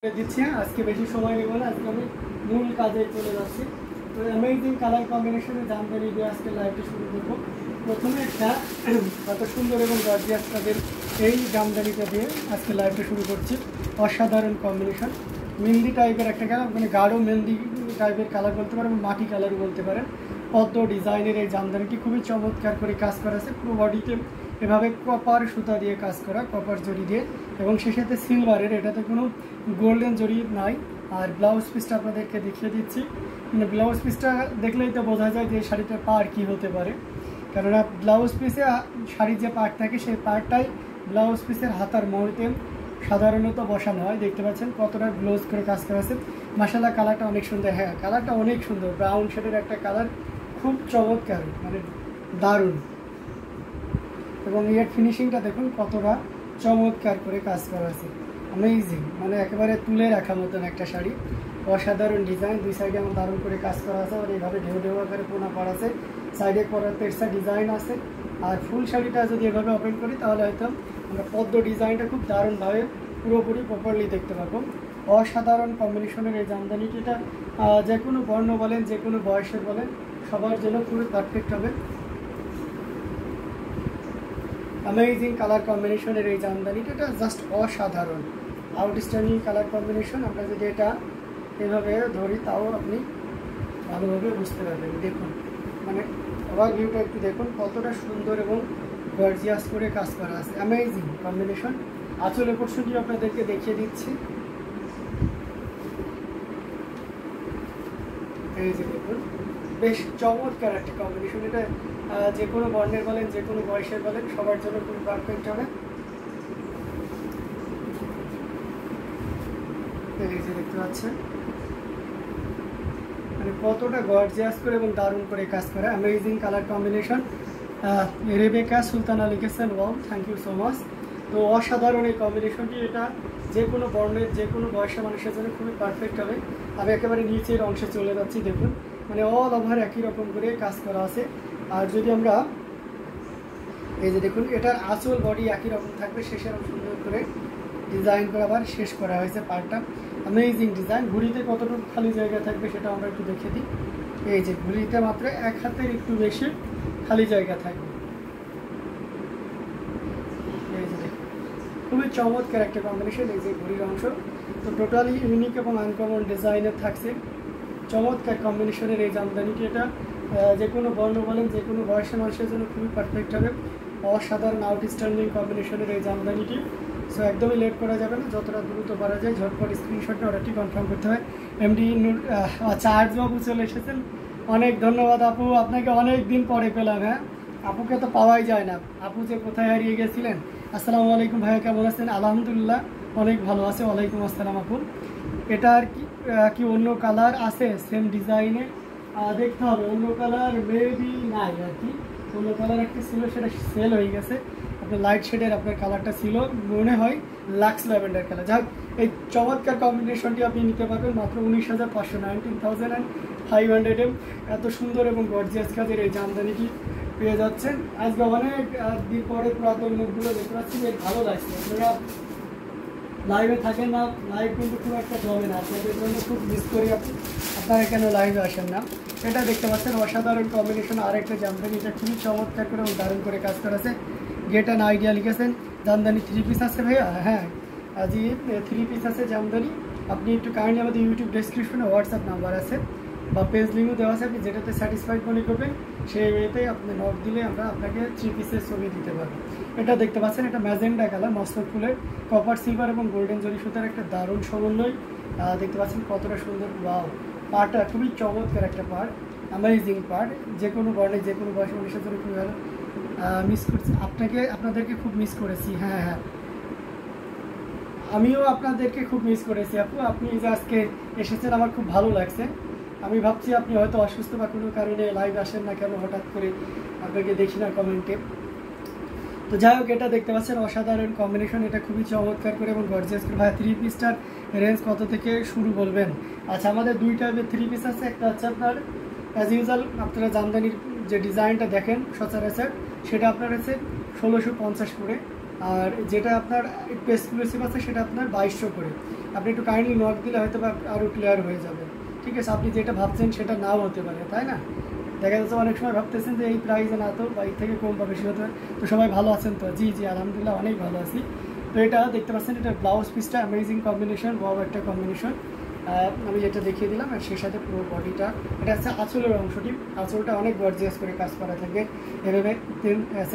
দিচ্ছি। আজকে বেশি সময় নেব না, আজকে আমি মূল কাজে চলে যাচ্ছি। তো অ্যামেজিং কালার কম্বিনেশনে জামদানি দিয়ে আজকে লাইভটি শুরু করবো। প্রথমে একটা এত সুন্দর এবং গর্জিয়াস কাজের এই জামদানিটা দিয়ে আজকে লাইভটা শুরু করছি। অসাধারণ কম্বিনেশন, মেহেন্দি টাইপের একটা কালার, মানে গাঢ় মেহেন্দি টাইপের কালার বলতে পারেন, মাটি কালারও বলতে পারেন। পদ্ম ডিজাইনের এই জামদানিটি খুবই চমৎকার করে কাজ করা আছে। পুরো বডিতে এভাবে কপার সুতা দিয়ে কাজ করা, কপার জড়ি দিয়ে, এবং সে সাথে সিলভারের, এটাতে কোনো গোল্ডেন জড়ি নাই। আর ব্লাউজ পিসটা আপনাদেরকে দেখিয়ে দিচ্ছি। মানে ব্লাউজ পিসটা দেখলেই তো বোঝা যায় যে শাড়িটার পাড় কী হতে পারে, কেননা ব্লাউজ পিসে শাড়ির যে পার্ট থাকে সেই পার্টটাই ব্লাউজ পিসের হাতার মোড়তে সাধারণত বসানো হয়। দেখতে পাচ্ছেন কতটা গ্লোজ করে কাজ করা আছে। মাশাআল্লাহ, কালারটা অনেক সুন্দর। হ্যাঁ, কালারটা অনেক সুন্দর, ব্রাউন শেডের একটা কালার, খুব চমৎকার, মানে দারুণ। এবং এর ফিনিশিংটা দেখুন কতটা চমৎকার করে কাজ করা আছে। অ্যামেজিং, মানে একেবারে তুলে রাখার মতন একটা শাড়ি। অসাধারণ ডিজাইন, দুই সাইডে আমার দারুণ করে কাজ করা আছে। আর এইভাবে ঢেউ ঢেউ আকারে পোনা পাড় আছে, সাইডে করার তেরসা ডিজাইন আছে। আর ফুল শাড়িটা যদি এভাবে ওপেন করি তাহলে হয়তো আমরা পদ্ম ডিজাইনটা খুব দারুণভাবে পুরোপুরি প্রপারলি দেখতে পাবো। অসাধারণ কম্বিনেশনের এই জামদানিটা যে কোনো বর্ণ বলেন, যে কোনো বয়সের বলেন, সবার জন্য খুবই পারফেক্ট হবে। অ্যামেজিং কালার কম্বিনেশনের এই জামদানিটা, এটা জাস্ট অসাধারণ, আউটস্ট্যান্ডিং কালার কম্বিনেশন। আমরা যদি এটা এভাবে ধরি তাও আপনি ভালোভাবে বুঝতে পারবেন। দেখুন, মানে ওভার ভিউটা একটু দেখুন কতটা সুন্দর এবং গর্জিয়াস করে কাজ করা আছে। Amazing combination. আঁচলের পোর্শনটি আপনাদেরকে দেখিয়ে দিচ্ছি। এই যে দেখুন, বেশ চমৎকার একটা কম্বিনেশন। এটা যে কোনো বর্ণের বলেন, যে কোনো বয়সের বলেন, সবার জন্য খুবই পারফেক্ট হবে। এই যে দেখতে পাচ্ছেন মানে কতটা গর্জিয়াস করে এবং দারুণ করে কাজ করা। Amazing colour combination. Rebecca Sultana লিখেছেন, wow, thank you so much. তো অসাধারণ এই কম্বিনেশনটি, এটা যে কোনো বর্ণের, যে কোনো বয়সের মানুষের জন্য খুবই পারফেক্ট হবে। আমি একেবারে নিচের অংশে চলে যাচ্ছি। দেখুন, মানে অল ওভার একই রকম করে কাজ করা আছে। আর যদি আমরা এই যে দেখুন, এটার আঁচল বডি একই রকম থাকবে, শেষের সুন্দর করে ডিজাইন করে আবার শেষ করা হয়েছে পার্টটা। Amazing design. ঘুড়িতে কতটুকু খালি জায়গা থাকবে সেটা আমরা একটু দেখে দিই। এই যে ঘুড়িতে মাত্র এক হাতের একটু বেশি খালি জায়গা থাকবে। এই যে দেখুন, খুবই চমৎকার একটা কম্বিনেশন। এই যে ঘুড়ির অংশ, তো টোটালি ইউনিক এবং আনকমন ডিজাইনের থাকছে। চমৎকার কম্বিনেশনের এই জামদানিটি, এটা যে কোনো বর্ণ বলেন, যে কোনো বয়সের মানুষের জন্য খুবই পারফেক্ট হবে। অসাধারণ আউটস্ট্যান্ডিং কম্বিনেশনের এই জামদানিটি। সো একদমই লেট করা যাবে না, যতটা দ্রুত পারা যায় ঝটপট স্ক্রিনশটে অর্ডারটি কনফার্ম করতে হয়। এমডি চার্জবাবু চলে এসেছেন, অনেক ধন্যবাদ আপু, আপনাকে অনেক দিন পরে পেলাম। হ্যাঁ, আপুকে তো পাওয়াই যায় না, আপু যে কোথায় হারিয়ে গেছিলেন। আসসালামু আলাইকুম ভাইয়া, কেমন আছেন? আলহামদুলিল্লাহ, অনেক ভালো আছে। ওয়ালাইকুম আসসালাম আপু। এটার কি অন্য কালার আছে সেম ডিজাইনে? দেখতে হবে, অন্য কালার মেবি নাই আর কি। অন্য কালার একটা ছিল, সেটা সেল হয়ে গেছে। আপনার লাইট শেডের আপনার কালারটা ছিল মনে হয় লাক্স ল্যাভেন্ডার কালার। যাক, এই চমৎকার কম্বিনেশনটি আপনি নিতে পারবেন মাত্র 19,500, 19,500 এত সুন্দর এবং গর্জিয়াস কাজের এই জামদানিটি পেয়ে যাচ্ছেন। আজকে অনেক দিন পরে পুরাতন মুখগুলো দেখতে পাচ্ছি, বেশ ভালো লাগছে। আপনারা লাইভে থাকেন না, লাইভ কিন্তু খুব একটা জমে না, আপনাদের জন্য খুব মিস করি। আপনারা কেন লাইভে আসেন না? এটা দেখতে পাচ্ছেন অসাধারণ কম্বিনেশন। আরেকটা জামদানি, এটা খুবই চমৎকার করে এবং দারুণ করে কাজ করা আছে। গেট অ্যান্ড আইডিয়া লিখেছেন, জামদানি 3 পিস আছে ভাইয়া? হ্যাঁ, জি 3 পিস আছে জামদানি। আপনি একটু কাইন্ডলি আমাদের ইউটিউব ডেসক্রিপশনে হোয়াটসঅ্যাপ নাম্বার আছে বা পেজ লিঙ্কও দেওয়া আছে, আপনি যেটাতে স্যাটিসফাইড মনে করবেন সেই ওয়েতে আপনি নক দিলে আমরা আপনাকে 3 পিসের ছবি দিতে পারবো। এটা দেখতে পাচ্ছেন, এটা ম্যাজেন্ডা কালার, মস্তক ফুলের কপার সিলভার এবং গোল্ডেন জরি সুতার একটা দারুণ সমন্বয়। দেখতে পাচ্ছেন কতটা সুন্দর। ওয়াও, পার্টটা খুবই চমৎকার একটা পার্ট, অ্যামেজিং পার্ট। যে কোনো বর্ণে, যে কোনো বয়সের মানুষের জন্য খুবই ভালো। মিস করছি আপনাদেরকে খুব মিস করেছি। হ্যাঁ হ্যাঁ, আমিও আপনাদেরকে খুব মিস করেছি আপু। আপনি যে আজকে এসেছেন আমার খুব ভালো লাগছে। আমি ভাবছি আপনি হয়তো অসুস্থ বা কোনো কারণে লাইভ আসেন না কেন, হঠাৎ করে আপনাকে দেখি না কমেন্টে। তো যাই হোক, এটা দেখতে পাচ্ছেন অসাধারণ কম্বিনেশন, এটা খুবই চমৎকার করে এবং গর্জিয়াস করে। ভাই 3 পিসটার রেঞ্জ কত থেকে শুরু বলবেন? আচ্ছা, আমাদের 2 টাইপের 3 পিস আছে। একটা হচ্ছে আপনার অ্যাজ ইউজুয়াল আপনারা জামদানির যে ডিজাইনটা দেখেন সচরাচর, সেটা আপনার হচ্ছে 1650 করে। আর যেটা আপনার একটু এক্সক্লুসিভ আছে সেটা আপনার 2200 করে। আপনি একটু কাইন্ডলি নক দিলে হয়তো বা আরও ক্লিয়ার হয়ে যাবে। ঠিক আছে, আপনি যেটা ভাবছেন সেটা নাও হতে পারে, তাই না? দেখা যাচ্ছে অনেক সময় ভাবতেছেন যে এই প্রাইসে না তো বা এর থেকে কম বা বেশি হতে পারে। তো সবাই ভালো আছেন তো? জি জি আলহামদুলিল্লাহ অনেক ভালো আছি। তো এটা দেখতে পাচ্ছেন, এটা ব্লাউজ পিসটা অ্যামেজিং কম্বিনেশন, ওয়াও একটা কম্বিনেশন। আমি এটা দেখিয়ে দিলাম, আর সেই সাথে পুরো বডিটা, এটা হচ্ছে আঁচলের অংশটি। আঁচলটা অনেক গর্জিয়াস করে কাজ করা থাকবে, এভাবে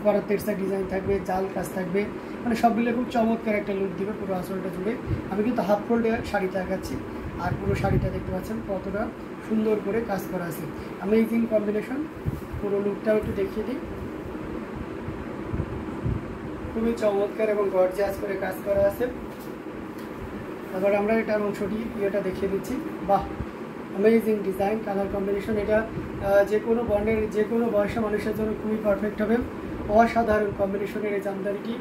করার তেরসা ডিজাইন থাকবে, জাল কাজ থাকবে, মানে সব মিলে খুব চমৎকার একটা লুক দিবে পুরো আঁচলটা জুড়ে। আমি কিন্তু হাফ ফোল্ডে শাড়িটা দেখাচ্ছি, আর পুরো শাড়িটা দেখতে পাচ্ছেন কতটা সুন্দর করে কাজ করা আছে, অ্যামেজিং কম্বিনেশন। পুরো লুকটাও একটু দেখিয়ে দিই, খুবই চমৎকার এবং গর্জিয়াস করে কাজ করা আছে। তারপর আমরা এটার অংশটি ইয়েটা দেখিয়ে দিচ্ছি। বাহ, অ্যামেজিং ডিজাইন, কালার কম্বিনেশন। এটা যে কোনো বর্ণের যে কোনো বয়সের মানুষের জন্য খুবই পারফেক্ট হবে। অসাধারণ কম্বিনেশনের এই জামদানিটি,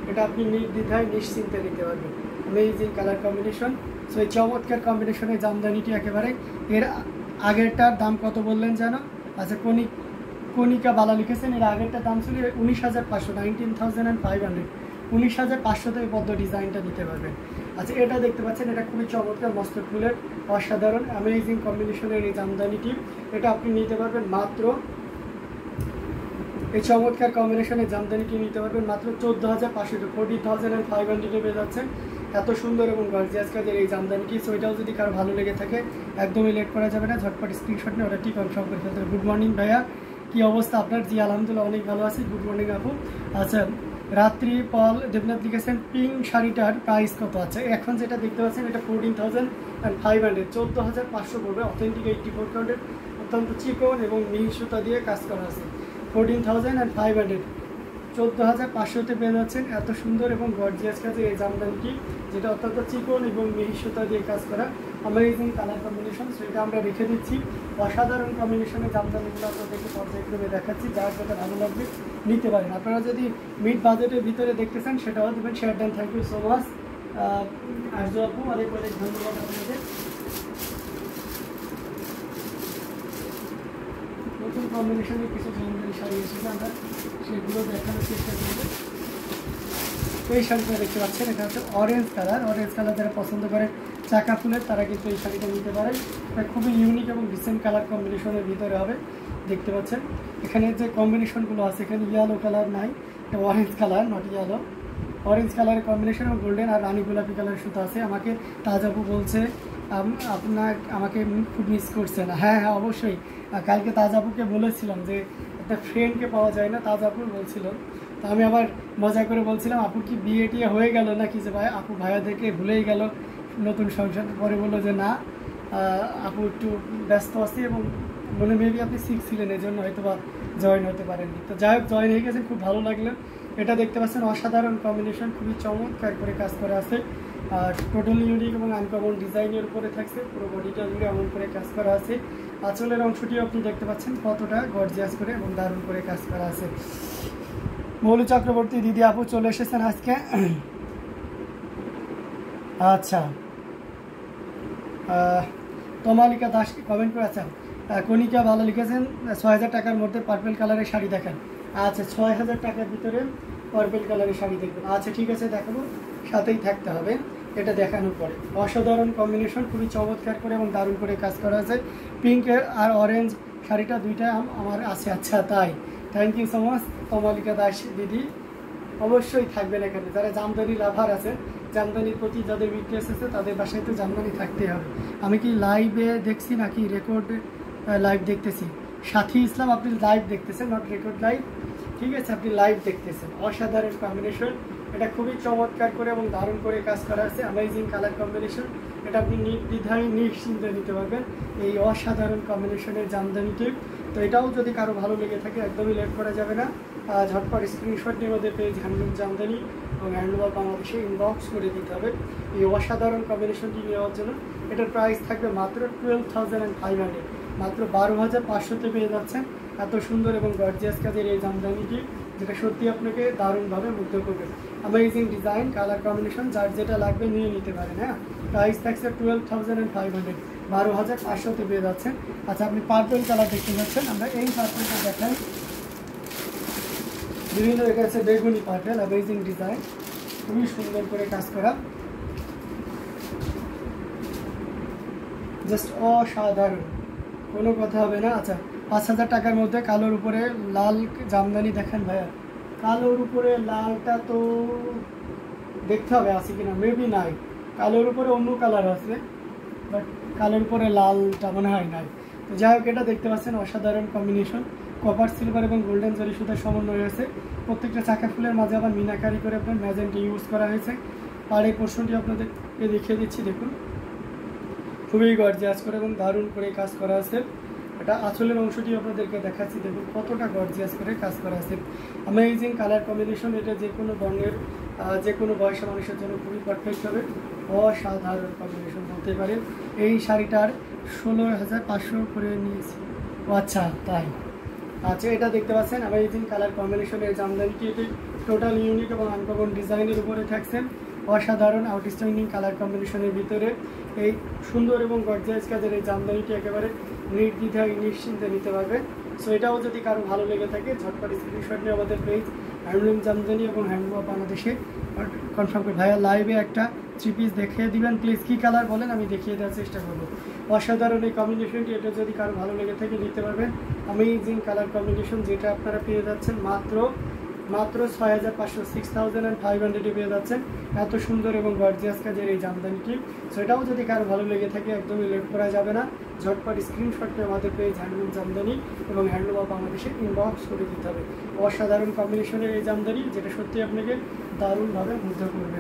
এটা আপনি নির্দ্বিধায় নিশ্চিন্তে নিতে পারবেন। Amazing colour combination. সো এই চমৎকার কম্বিনেশনের জামদানিটি একেবারে, এর আগেরটার দাম কত বললেন জানো? আচ্ছা, কণিকা বালা লিখেছেন, এর আগেরটার দাম ছিল 19,500, 19,500। 19,500 এই পদ্ম ডিজাইনটা নিতে পারবেন। আচ্ছা, এটা দেখতে পাচ্ছেন, এটা খুবই চমৎকার মস্তক ফুলের অসাধারণ অ্যামেজিং কম্বিনেশনের এই জামদানিটি, এটা আপনি নিতে পারবেন মাত্র, এই চমৎকার কম্বিনেশনের জামদানিটি নিতে পারবেন মাত্র 14,500, 14,500 পেয়ে যাচ্ছেন। এত সুন্দর এবং গর্জিয়াস কাজের এই জামদানিটি। সো এটাও যদি কারো ভালো লেগে থাকে একদমই লেট করা যাবে না, ঝটপট স্ক্রিনশট নিয়ে অর্ডারটি কনফার্ম করে ফেলতে হবে। গুড মর্নিং ভাইয়া, কী অবস্থা আপনার? জি আলহামদুলিল্লাহ অনেক ভালো আছি। গুড মর্নিং আপু। আচ্ছা, রাত্রি পল দেবনাথ লিখেছেন পিঙ্ক শাড়িটার প্রাইস কত? আছে এখন যেটা দেখতে পাচ্ছেন এটা 14,500, 14,500 পড়বে। অথেন্টিক 84 কাউন্টের অত্যন্ত চিকন এবং মিহি সুতা দিয়ে কাজ করা আছে। 14,500, 14,500তে পেয়ে যাচ্ছেন এত সুন্দর এবং গর্জিয়াস কাজের এই জামদানিটি, যেটা অত্যন্ত চিকন এবং মিহি সুতা দিয়ে কাজ করা। অ্যামেজিং কালার কম্বিনেশন, সেটা আমরা রেখে দিচ্ছি। অসাধারণ কম্বিনেশনের জামদানিগুলো আপনাদেরকে পর্যায়ক্রমে দেখাচ্ছি, যার যেটা ভালো লাগবে নিতে পারেন। আপনারা যদি মিড বাজেটের ভিতরে দেখতেছেন সেটাও দেবেন, শেয়ার দেন। Thank you so much Arzu আপু, অনেক অনেক ধন্যবাদ আপনাদের। নতুন কম্বিনেশনের কিছু জামদানি শাড়ি এসেছে, আমরা সেগুলো দেখানোর চেষ্টা করব। এই শাড়িটা দেখতে পাচ্ছেন, এটা হচ্ছে অরেঞ্জ কালার। অরেঞ্জ কালার যারা পছন্দ করেন চাকা ফুলের, তারা কিন্তু এই শাড়িটা নিতে পারেন। এটা খুবই ইউনিক এবং ডিসেন্ট কালার কম্বিনেশনের ভিতরে হবে। দেখতে পাচ্ছেন এখানে যে কম্বিনেশনগুলো আছে, এখানে ইয়েলো কালার নাই, এটা orange colour, not yellow. Orange কালারের কম্বিনেশন এবং গোল্ডেন আর রানী গোলাপি কালারের সুতো আছে। আমাকে তাজাবু বলছে আমাকে খুব মিস করছেন। হ্যাঁ হ্যাঁ অবশ্যই, কালকে তাজাপুকে বলেছিলাম যে একটা ফ্রেন্ডকে পাওয়া যায় না, তাজাপু বলছিল। তো আমি আবার মজা করে বলছিলাম আপুর কি বিয়ে টিয়ে হয়ে গেল নাকি, যে ভাই আপু ভাইয়াদেরকে ভুলেই গেল নতুন সংসার। পরে বললো যে না, আপু একটু ব্যস্ত আছি এবং মনে মেবি আপনি সিক ছিলেন, এই জন্য হয়তো বা জয়েন হতে পারেননি। তো যাই হোক, জয়েন হয়ে গেছেন, খুব ভালো লাগলো। এটা দেখতে পাচ্ছেন অসাধারণ কম্বিনেশন, খুবই চমৎকার করে কাজ করা আছে। আর টোটালি ইউনিক এবং আনকমন ডিজাইনের উপরে থাকছে, পুরো বডিটা জুড়ে এমন করে কাজ করা আছে। আঁচলের অংশটিও আপনি দেখতে পাচ্ছেন কতটা গর্জিয়াস করে এবং দারুণ করে কাজ করা আছে। মৌলি চক্রবর্তী দিদি আপু চলে এসেছেন আজকে। আচ্ছা, তমালিকা দাস কমেন্ট করে, আচ্ছা কণিকা ভালো লিখেছেন 6,000 টাকার মধ্যে পার্পেল কালারের শাড়ি দেখান। আচ্ছা, 6,000 টাকার ভিতরে পার্পেল কালারের শাড়ি দেখবেন। আচ্ছা ঠিক আছে, দেখাবো, সাথেই থাকতে হবে এটা দেখানোর পরে। অসাধারণ কম্বিনেশন, খুবই চমৎকার করে এবং দারুণ করে কাজ করা আছে। পিঙ্ক আর অরেঞ্জ শাড়িটা দুইটা আমার আছে। আচ্ছা তাই, thank you so much Tamalika Das দিদি। অবশ্যই থাকবেন এখানে, যারা জামদানি লাভার আছে, জামদানির প্রতি যাদের উইকনেস আছে, তাদের বাসায় তো জামদানি থাকতেই হবে। আমি কি লাইভে দেখছি নাকি রেকর্ড লাইভ দেখতেছি? সাথী ইসলাম, আপনি লাইভ দেখতেছেন, নট রেকর্ড লাইভ। ঠিক আছে, আপনি লাইভ দেখতেছেন। অসাধারণ কম্বিনেশন, এটা খুবই চমৎকার করে এবং দারুণ করে কাজ করা আছে। অ্যামেজিং কালার কম্বিনেশন, এটা আপনি নির্দ্বিধায় নিশ্চিন্তে নিতে পারবেন এই অসাধারণ কম্বিনেশনের জামদানিটি। তো এটাও যদি কারো ভালো লেগে থাকে একদমই লেট করা যাবে না, ঝটপট স্ক্রিনশট নিয়ে আমাদের পেজ হ্যান্ডলুম জামদানি এবং হ্যান্ডলুম বাংলাদেশে ইনবক্স করে দিতে হবে এই অসাধারণ কম্বিনেশনটি নেওয়ার জন্য। এটার প্রাইস থাকবে মাত্র 12,500, মাত্র 12,500তে পেয়ে যাচ্ছেন এত সুন্দর এবং গর্জিয়াস কাজের এই জামদানিটি, যেটা সত্যি আপনাকে দারুণভাবে মুগ্ধ করবে। অ্যামেজিং ডিজাইন, কালার কম্বিনেশন, যার যেটা লাগবে নিয়ে নিতে পারেন। হ্যাঁ, প্রাইস থাকছে 12,500, 12,500তে পেয়ে যাচ্ছেন। আচ্ছা, আপনি পার্পল কালার দেখতে পাচ্ছেন, আমরা এই পার্পলটা দেখাই। বিভিন্ন এখানে আছে বেগুনি পার্পেল, অ্যামেজিং ডিজাইন, খুবই সুন্দর করে কাজ করা, জাস্ট অসাধারণ, কোনো কথা হবে না। আচ্ছা 5,000 টাকার মধ্যে কালোর উপরে লাল জামদানি দেখেন ভাইয়া, কালোর উপরে লালটা তো দেখতে হবে আছে কিনা, মেবি নাই, কালোর উপরে অন্য কালার আছে, বাট কালোর উপরে লালটা মনে হয় নাই। তো যাই হোক, এটা দেখতে পাচ্ছেন অসাধারণ কম্বিনেশন, কপার সিলভার এবং গোল্ডেন জরি সুতার সমন্বয় হয়েছে। প্রত্যেকটা চাকা ফুলের মাঝে আবার মিনাকারি করে আপনার ম্যাজেন্টি ইউজ করা হয়েছে। আর এই পোর্শনটি আপনাদেরকে দেখিয়ে দিচ্ছি, দেখুন খুবই গর্জিয়াস করে এবং দারুণ করে কাজ করা আছে। এটা আঁচলের অংশটি আপনাদেরকে দেখাচ্ছি, দেখুন কতটা গর্জিয়াস করে কাজ করা আছে। অ্যামেজিং কালার কম্বিনেশন, এটা যে কোনো বর্ণের যে কোনো বয়সের মানুষের জন্য খুবই পারফেক্ট হবে, অসাধারণ কম্বিনেশন বলতে পারেন। এই শাড়িটার 16,500 করে নিয়েছি। ও আচ্ছা তাই, আচ্ছা এটা দেখতে পাচ্ছেন অ্যামেজিং কালার কম্বিনেশনের জামদানিটি, এটি টোটাল ইউনিক এবং আনকমন ডিজাইনের উপরে থাকছে। অসাধারণ আউটস্ট্যান্ডিং কালার কম্বিনেশনের ভিতরে এই সুন্দর এবং গর্জিয়াস কাজের এই জামদানিটি একেবারে নির্দ্বিধায় নিশ্চিন্তে নিতে পারবে। সো এটাও যদি কারো ভালো লেগে থাকে ঝটপট স্ক্রিনশট নিয়ে আমাদের পেজ হ্যান্ডলুম জামদানি এবং হ্যান্ডলুম অফ বাংলাদেশে কনফার্ম করে। ভাইয়া লাইভে একটা 3 পিস দেখিয়ে দিবেন প্লিজ, কী কালার বলেন, আমি দেখিয়ে দেওয়ার চেষ্টা করবো। অসাধারণ এই কম্বিনেশনটি, এটা যদি কারো ভালো লেগে থাকে নিতে পারবেন। অ্যামেজিং কালার কম্বিনেশন, যেটা আপনারা পেয়ে যাচ্ছেন মাত্র 6,500, 6,500 পেয়ে যাচ্ছেন এত সুন্দর এবং গর্জিয়াস কাজের এই জামদানিটি। সেটাও যদি কারো ভালো লেগে থাকে একদমই লেট করা যাবে না, ঝটপট স্ক্রিনশট নিয়ে আমাদের পেজ হ্যান্ডলুম জামদানি এবং হ্যান্ডলুম অফ বাংলাদেশে ইনবক্স করে দিতে হবে। অসাধারণ কম্বিনেশনের এই জামদানি, যেটা সত্যি আপনাকে দারুণভাবে মুগ্ধ করবে।